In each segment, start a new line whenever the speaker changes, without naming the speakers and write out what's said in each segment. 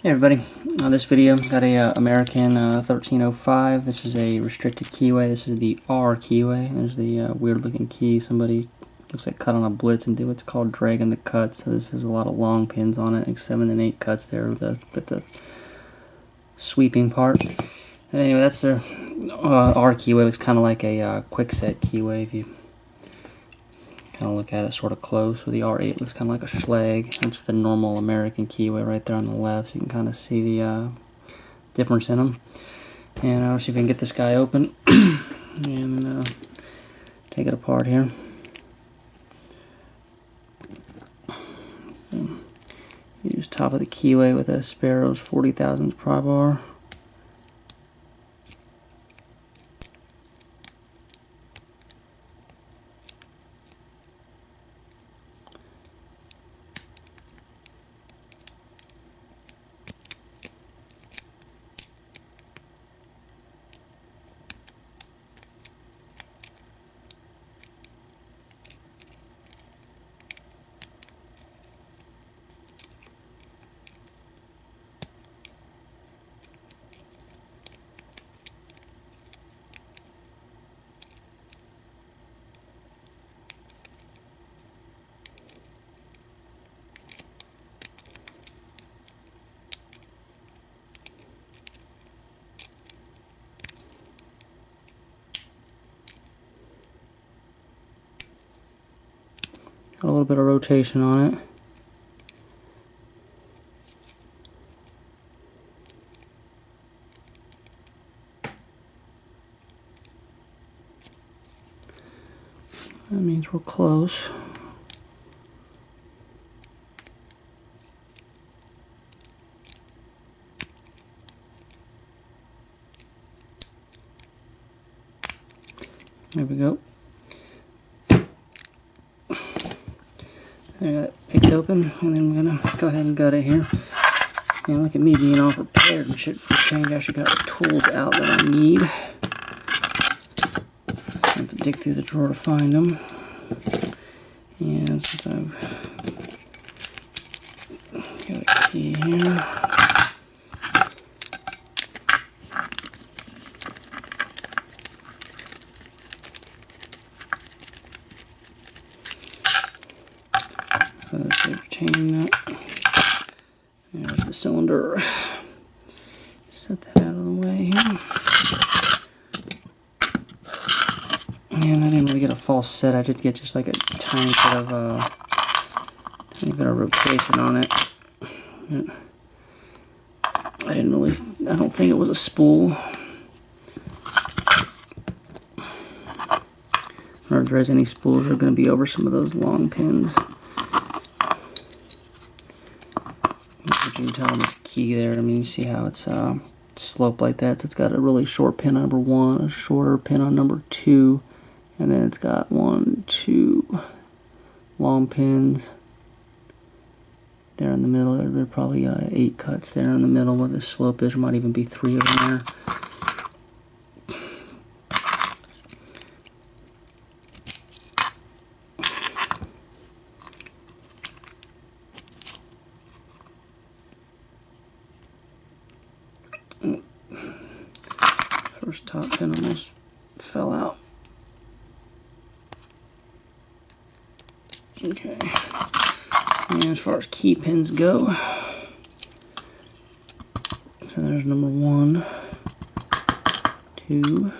Hey everybody, this video got a American 1305. This is a restricted keyway. This is the R keyway. There's the weird looking key. Somebody looks like cut on a blitz and did what's called dragging the cut. So this is a lot of long pins on it, like 7 and 8 cuts there with the sweeping part. And anyway, that's their R keyway. Looks kind of like a quick set keyway if you kind of look at it sort of close. With the R8 looks kind of like a schlag. That's the normal American keyway right there on the left. So you can kind of see the difference in them. And I'll see if we can get this guy open and take it apart here. Use top of the keyway with a Sparrow's 40 thousandths pry bar. Got a little bit of rotation on it. That means we're close. There we go. I got it picked open, and then we're gonna go ahead and gut it here. And look at me being all prepared and shit for the change. I actually got the tools out that I need. I have to dig through the drawer to find them. And since I've got a key here. There's the retaining nut. There's the cylinder. Set that out of the way here. And I didn't really get a false set. I did get just like a tiny bit of rotation on it. I don't think it was a spool. Or if there's any spools, they're going to be over some of those long pins. You can tell on this key there. I mean, you see how it's sloped like that. So it's got a really short pin on number 1, a shorter pin on number 2, and then it's got 1, 2 long pins there in the middle. There are probably 8 cuts there in the middle where the slope is. There might even be 3 of them there. First top pin almost fell out. Okay. And as far as key pins go, so there's number 1, 2,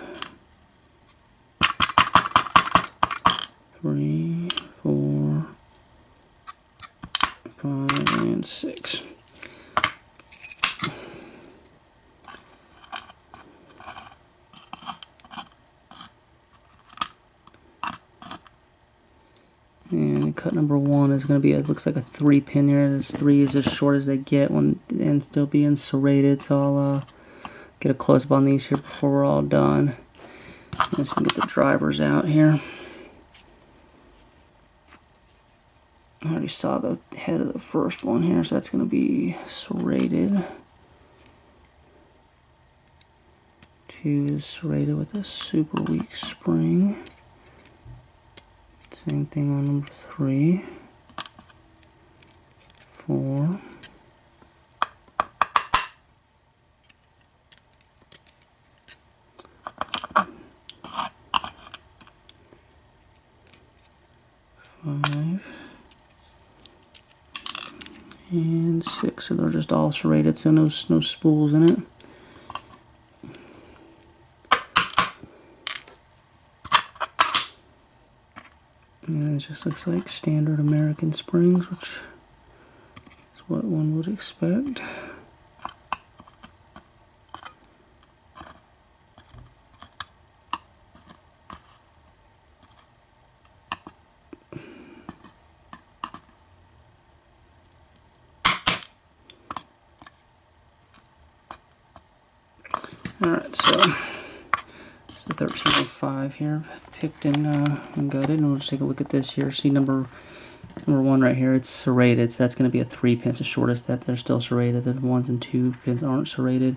3, 4, 5, and 6. And cut number 1 is going to be, it looks like a 3 pin here. This 3 is as short as they get and still being serrated. So I'll get a close up on these here before we're all done. Let's get the drivers out here. I already saw the head of the first one here, so that's going to be serrated. 2 is serrated with a super weak spring. Same thing on number 3, 4, and 6. So they're just all serrated, so no spools in it. And it just looks like standard American springs, which is what one would expect. Alright, so it's the 1305 here, picked and gutted, and we'll just take a look at this here. See number 1 right here, it's serrated, so that's going to be a 3 pin, the shortest that they're still serrated. The 1s and 2 pins aren't serrated.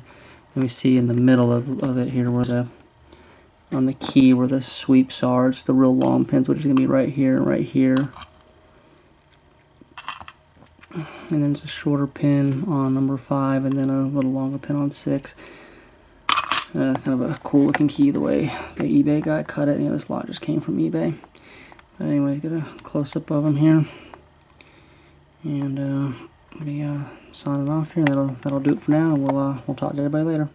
And we see in the middle of it here where on the key where the sweeps are, it's the real long pins, which is going to be right here and right here. And then it's a shorter pin on number 5, and then a little longer pin on 6. Kind of a cool looking key the way the eBay guy cut it. This lot just came from eBay. But anyway, get a close up of them here, and be signing off here. That'll do it for now. We'll talk to everybody later.